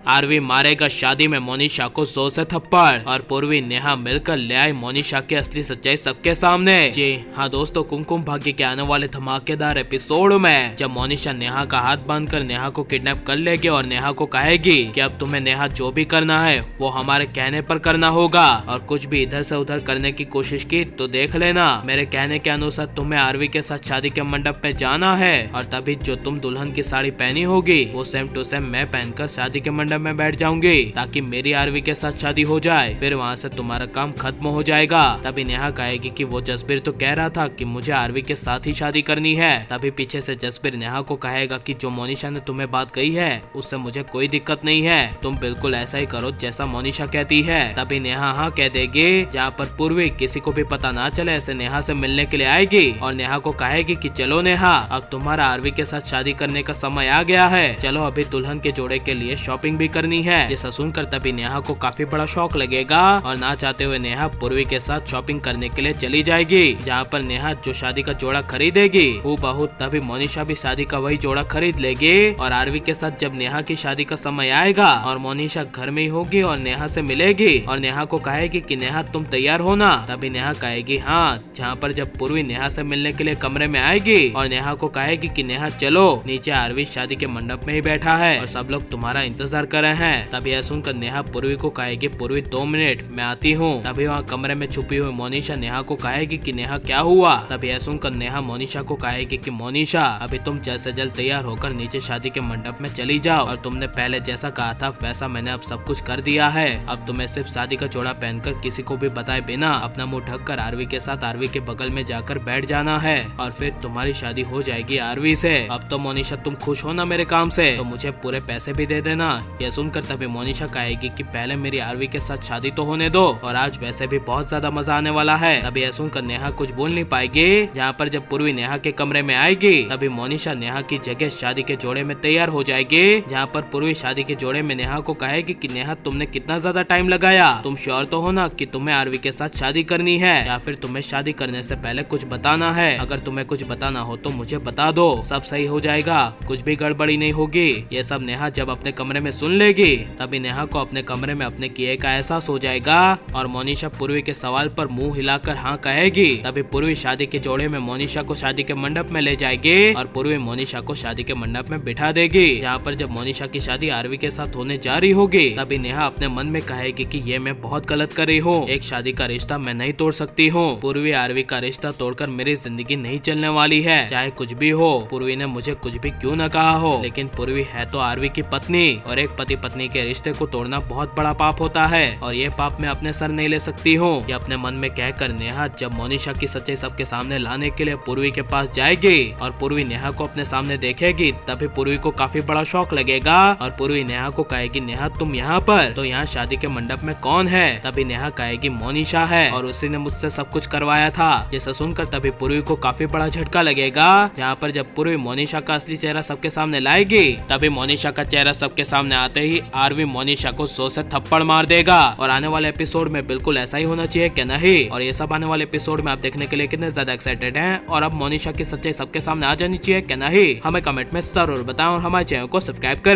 RV मारेगा शादी में मोनिशा को 100 से थप्पड़ और पूर्वी नेहा मिलकर ले आई मोनिशा की असली सच्चाई सबके सामने। जी हाँ दोस्तों, कुमकुम भाग्य के आने वाले धमाकेदार एपिसोड में जब मोनिशा नेहा का हाथ बांधकर नेहा को किडनैप कर लेगी और नेहा को कहेगी कि अब तुम्हें नेहा जो भी करना है वो हमारे कहने पर करना होगा और कुछ भी इधर से उधर करने की कोशिश की तो देख लेना। मेरे कहने के अनुसार तुम्हें आरवी के साथ शादी के मंडप में जाना है और तभी जो तुम दुल्हन की साड़ी पहनी होगी वो सेम टू सेम मैं पहनकर शादी के मंडप में बैठ जाऊंगी ताकि मेरी आरवी के साथ शादी हो जाए। फिर वहाँ से तुम्हारा काम खत्म हो जाएगा। तभी नेहा कहेगी कि वो जसबीर तो कह रहा था कि मुझे आरवी के साथ ही शादी करनी है। तभी पीछे से जसबीर नेहा को कहेगा कि जो मोनिशा ने तुम्हें बात कही है उससे मुझे कोई दिक्कत नहीं है, तुम बिल्कुल ऐसा ही करो जैसा मोनिशा कहती है। तभी नेहा हाँ कह देगी। जहाँ पर पूर्वी किसी को भी पता ना चले ऐसे नेहा से मिलने के लिए आएगी और नेहा को कहेगी कि चलो नेहा, अब तुम्हारा आरवी के साथ शादी करने का समय आ गया है, चलो अभी दुल्हन के जोड़े के लिए शॉपिंग भी करनी है। ये सुनकर तभी नेहा को काफी बड़ा शौक लगेगा और ना चाहते हुए नेहा पूर्वी के साथ शॉपिंग करने के लिए चली जाएगी। जहाँ पर नेहा जो शादी का जोड़ा खरीदेगी हूबहू तभी मोनिशा भी शादी का वही जोड़ा खरीद लेगी और आरवी के साथ जब नेहा की शादी का समय आएगा और मोनिशा घर में ही होगी और नेहा से मिलेगी और नेहा को कहेगी कि नेहा तुम तैयार हो ना। तभी नेहा कहेगी हाँ। जहाँ पर जब पूर्वी नेहा से मिलने के लिए कमरे में आएगी और नेहा को कहेगी कि नेहा चलो नीचे, आरवी शादी के मंडप में ही बैठा है और सब लोग तुम्हारा इंतजार कर रहे हैं। तभी यह सुनकर नेहा पूर्वी को कहेगी पूर्वी 2 मिनट मैं आती हूँ। तभी वहाँ कमरे में छुपी हुई मोनिशा नेहा को कहेगी कि नेहा क्या हुआ। तभी यह सुनकर नेहा मोनिशा को कहेगी कि मोनिशा अभी तुम जल्द से जल्द तैयार होकर नीचे शादी के मंडप में चली जाओ और तुमने पहले जैसा कहा था वैसा मैंने अब सब कुछ कर दिया है। अब तुम्हें सिर्फ शादी का जोड़ा पहनकर किसी को भी बताए बिना अपना मुंह ढककर आरवी के साथ आरवी के बगल में जाकर बैठ जाना है और फिर तुम्हारी शादी हो जाएगी आरवी से। अब तो मोनिशा तुम खुश हो ना मेरे काम से, तो मुझे पूरे पैसे भी दे देना। यह सुनकर तभी मोनिशा कहेगी कि पहले मेरी आरवी के साथ शादी तो होने दो और आज वैसे भी बहुत ज्यादा मजा आने वाला है। तभी यह सुनकर नेहा कुछ बोल नहीं पाएगी। जहाँ पर जब पूर्वी नेहा के कमरे में आएगी तभी मोनिशा नेहा की जगह शादी के जोड़े में तैयार हो जाएगी। जहाँ पर पूर्वी शादी के जोड़े में नेहा को कहेगी कि नेहा तुमने कितना ज्यादा टाइम लगाया, तुम श्योर तो हो ना कि तुम्हें आरवी के साथ शादी करनी है या फिर तुम्हें शादी करने से पहले कुछ बताना है। अगर तुम्हें कुछ बताना हो तो मुझे बता दो, सब सही हो जाएगा, कुछ भी गड़बड़ी नहीं होगी। ये सब नेहा जब अपने कमरे में सुन लेगी तभी नेहा को अपने कमरे में अपने किए का एहसास हो जाएगा और मोनिशा पूर्वी के सवाल पर मुंह हिलाकर हाँ कहेगी। तभी पूर्वी शादी के जोड़े में मोनिशा को शादी के मंडप में ले जाएगी और पूर्वी मोनिशा को शादी के मंडप में बिठा देगी। जहाँ पर जब मोनिशा की शादी आरवी के साथ होने जा रही होगी तभी नेहा अपने मन में कहेगी कि ये मैं बहुत गलत कर रही हूँ, एक शादी का रिश्ता मैं नहीं तोड़ सकती हूँ। पूर्वी आरवी का रिश्ता तोड़कर मेरी जिंदगी नहीं चलने वाली है, चाहे कुछ भी हो। पूर्वी ने मुझे कुछ भी क्यों न कहा हो, लेकिन पूर्वी है तो आरवी की पत्नी और एक पति पत्नी के रिश्ते को तोड़ना बहुत बड़ा पाप होता है और ये पाप मैं अपने सर नहीं ले सकती हूँ। ये अपने मन में कहकर नेहा जब मोनिशा की सच्चाई सबके सामने लाने के लिए पूर्वी के पास जाएगी और पूर्वी नेहा को अपने सामने देखेगी तभी पूर्वी को काफी बड़ा शौक लगेगा और पूर्वी नेहा को कहेगी नेहा तुम यहाँ पर, तो यहाँ शादी के मंडप में कौन है। तभी नेहा कहेगी मोनिशा है और उसी ने मुझसे सब कुछ करवाया था। जैसा सुनकर तभी पूर्वी को काफी बड़ा झटका लगेगा। जहाँ पर जब पूर्वी मोनिशा का असली चेहरा सबके सामने लाएगी तभी मोनिशा का चेहरा सबके सामने आते ही आरवी मोनिशा को 100 से थप्पड़ मार देगा और आने वाले एपिसोड में बिल्कुल ऐसा ही होना चाहिए क्या नहीं। और ये सब आने वाले एपिसोड में आप देखने के लिए कितने ज्यादा एक्साइटेड हैं और अब मोनिशा की सच्चाई सबके सामने आ जानी चाहिए क्या नहीं, हमें कमेंट में जरूर बताएं और हमारे चैनल को सब्सक्राइब करें।